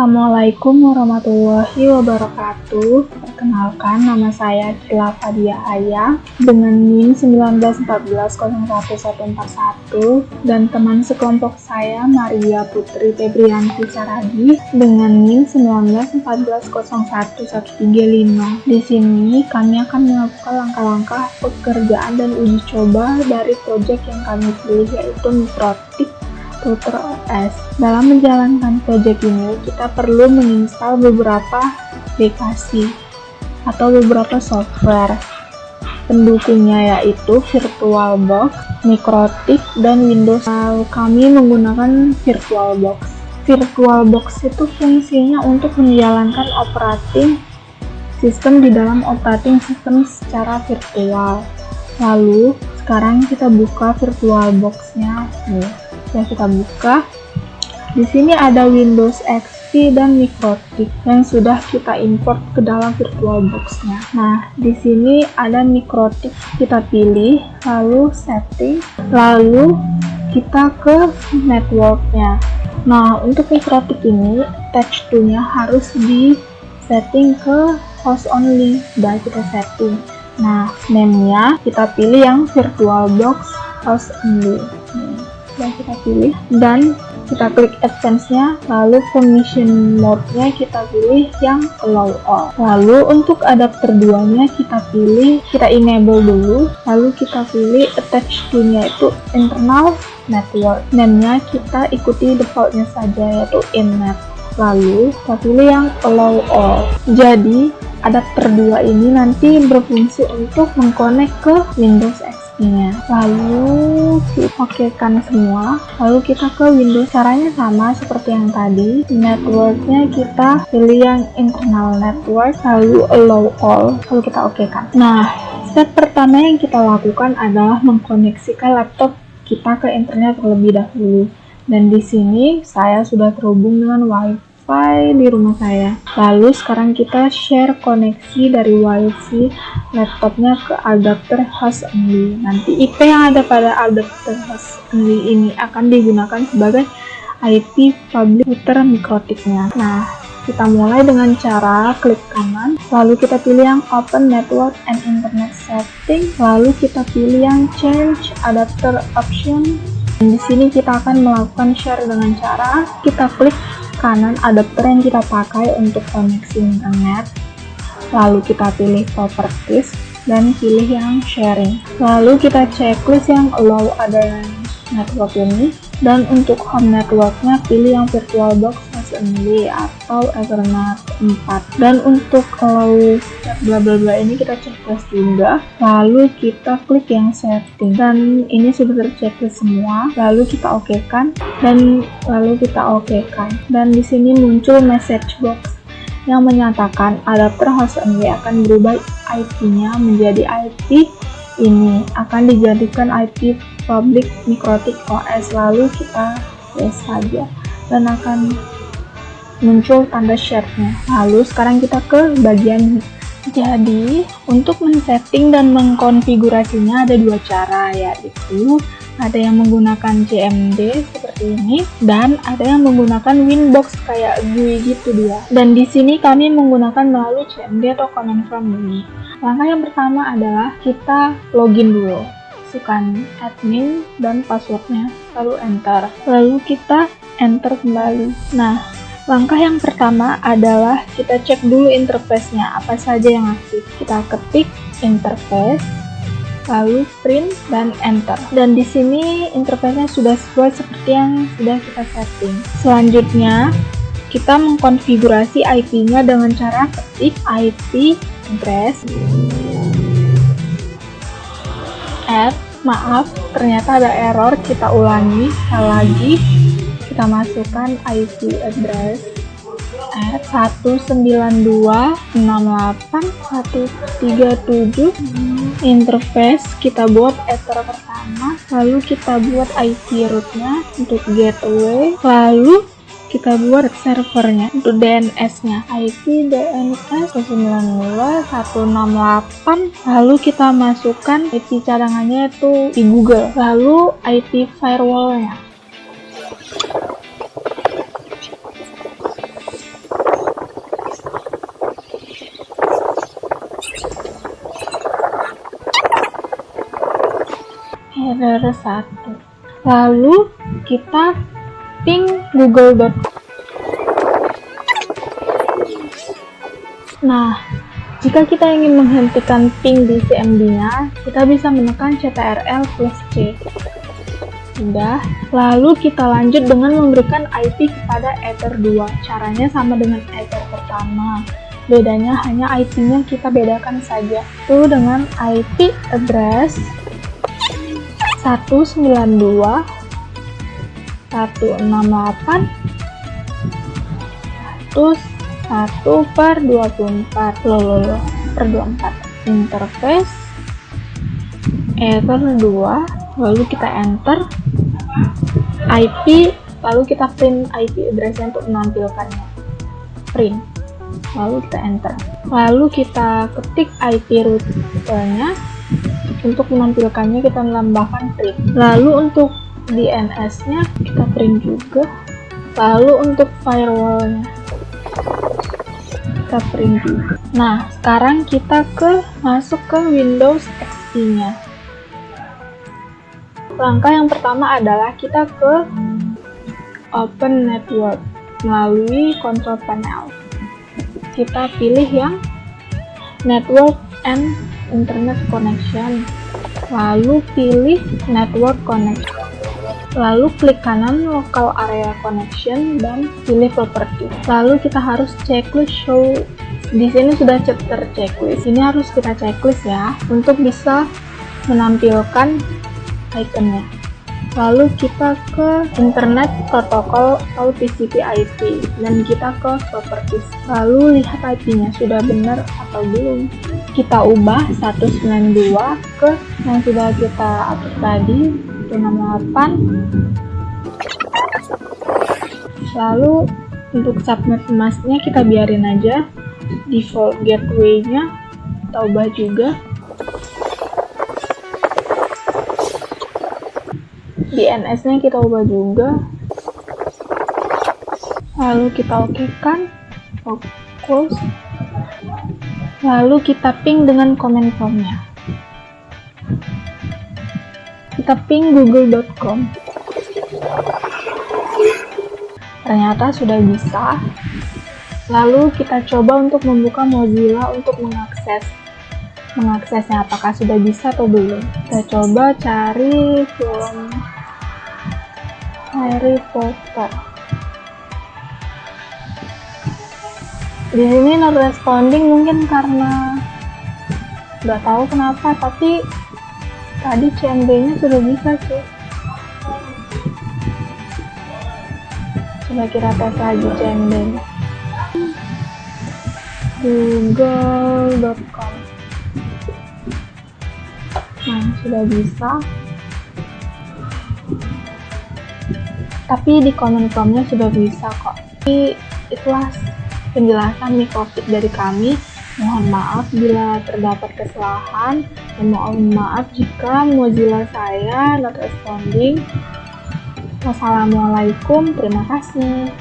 Assalamualaikum warahmatullahi wabarakatuh. Perkenalkan, nama saya Kila Fadia Aya dengan NIM 19140141 dan teman sekelompok saya Maria Putri Febrianti Saragi dengan NIM 1914011135. Di sini kami akan melakukan langkah-langkah pekerjaan dan uji coba dari proyek yang kami pilih, yaitu Mikrotik Router OS. Dalam menjalankan proyek ini, kita perlu menginstal beberapa aplikasi atau beberapa software pendukungnya, yaitu VirtualBox, Mikrotik, dan Windows. Kami menggunakan VirtualBox. VirtualBox itu fungsinya untuk menjalankan operating sistem di dalam operating system secara virtual. Lalu, sekarang kita buka VirtualBox-nya nih. Ya, kita buka. Di sini ada Windows XP dan Mikrotik yang sudah kita import ke dalam VirtualBox-nya. Nah, di sini ada Mikrotik, kita pilih, lalu setting, lalu kita ke network-nya. Nah, untuk Mikrotik ini, attach to-nya harus di setting ke host only. Sudah kita setting. Nah, name-nya kita pilih yang VirtualBox host only. Dan kita pilih dan kita klik advance-nya, lalu permission mode-nya kita pilih yang allow all. Lalu untuk adapter 2-nya kita enable dulu, lalu kita pilih attach to-nya itu internal network. Name-nya kita ikuti default-nya saja, yaitu innet. Lalu kita pilih yang allow all. Jadi adapter 2 ini nanti berfungsi untuk mengkonek ke Windows XP-nya. Lalu kita okekan semua. Lalu kita ke Windows. Caranya sama seperti yang tadi. Network-nya kita pilih yang internal network, lalu allow all. Lalu kita okekan. Nah, step pertama yang kita lakukan adalah mengkoneksikan laptop kita ke internet terlebih dahulu. Dan di sini saya sudah terhubung dengan Wi-Fi di rumah saya. Lalu sekarang kita share koneksi dari Wi-Fi laptopnya ke adapter host only. Nanti IP yang ada pada adapter host only ini akan digunakan sebagai IP public router Mikrotiknya. Nah, kita mulai dengan cara klik kanan, lalu kita pilih yang Open Network and Internet Setting, lalu kita pilih yang Change Adapter Option. Dan di sini kita akan melakukan share dengan cara kita klik kanan adapter yang kita pakai untuk koneksi internet, lalu kita pilih Properties dan pilih yang sharing. Lalu kita checklist yang allow other network ini, dan untuk home networknya pilih yang VirtualBox host only atau Ethernet 4. Dan untuk allow bla bla bla ini kita checklist juga. Lalu kita klik yang setting, dan ini sudah terchecklist semua. Lalu kita okekan dan dan di sini muncul message box yang menyatakan adapter host only akan berubah IP-nya menjadi IP ini, akan dijadikan IP public Mikrotik OS. Lalu kita yes saja dan akan muncul tanda share-nya. Lalu sekarang kita ke bagian. Jadi untuk men-setting dan mengkonfigurasinya ada dua cara, yaitu ada yang menggunakan CMD seperti ini dan ada yang menggunakan Winbox kayak GUI gitu dia. Dan di sini kami menggunakan melalui CMD atau command prompt ini. Langkah yang pertama adalah kita login dulu. Masukkan admin dan passwordnya, lalu enter. Lalu kita enter kembali. Nah, langkah yang pertama adalah kita cek dulu interface-nya, apa saja yang aktif. Kita ketik interface, lalu print dan enter. Dan di sini interface-nya sudah sesuai seperti yang sudah kita setting. Selanjutnya, kita mengkonfigurasi IP-nya dengan cara ketik IP address maaf, ternyata ada error. Kita ulangi sekali lagi. Kita masukkan IP address 192.68.137. Interface kita buat ether pertama, lalu kita buat IP rootnya untuk gateway, lalu kita buat servernya untuk DNS-nya, IP DNS 192.168, lalu kita masukkan IP cadangannya itu di Google, lalu IP firewall-nya. error 1. Lalu kita ping google.com. Nah, jika kita ingin menghentikan ping di CMD-nya, kita bisa menekan CTRL+C. Sudah. Lalu kita lanjut dengan memberikan IP kepada Ether 2. Caranya sama dengan Ether pertama. Bedanya hanya IP-nya kita bedakan saja. Itu dengan IP address 192.168.1/24 interface Ether 2, lalu kita enter IP, lalu kita print IP address-nya untuk menampilkannya, print, lalu kita enter, lalu kita ketik IP route-nya. Untuk menampilkannya kita menambahkan print, lalu untuk DNS-nya kita print juga, lalu untuk firewall-nya kita print juga. Nah, sekarang kita masuk ke Windows XP-nya. Langkah yang pertama adalah kita ke Open Network melalui Control Panel. Kita pilih yang Network and Internet Connection, lalu pilih Network Connection, lalu klik kanan Local Area Connection dan pilih Property. Lalu kita harus checklist show. Di sini sudah terchecklist. Ini harus kita checklist ya untuk bisa menampilkan ikonnya. Lalu kita ke Internet Protocol atau TCP/IP dan kita ke Properties. Lalu lihat IP-nya sudah benar atau belum. Kita ubah 192 ke yang sudah kita atur tadi, 168. Lalu untuk subnet masknya kita biarin aja. Default gateway-nya kita ubah juga. DNS-nya kita ubah juga. Lalu kita okekan, close. Lalu kita ping dengan command prompt-nya. Kita ping google.com. Ternyata sudah bisa. Lalu kita coba untuk membuka Mozilla untuk mengaksesnya, apakah sudah bisa atau belum. Kita coba cari film Harry Potter. Di sini not responding, mungkin karena nggak tahu kenapa, tapi tadi CMD-nya sudah bisa sih. Coba kita tes lagi CMD-nya. Google.com. Nah, sudah bisa. Tapi di command prompt-nya sudah bisa kok. Jadi itulah penjelasan mikrofit dari kami. Mohon maaf bila terdapat kesalahan, dan mohon maaf jika Mozilla saya not responding. Wassalamualaikum, terima kasih.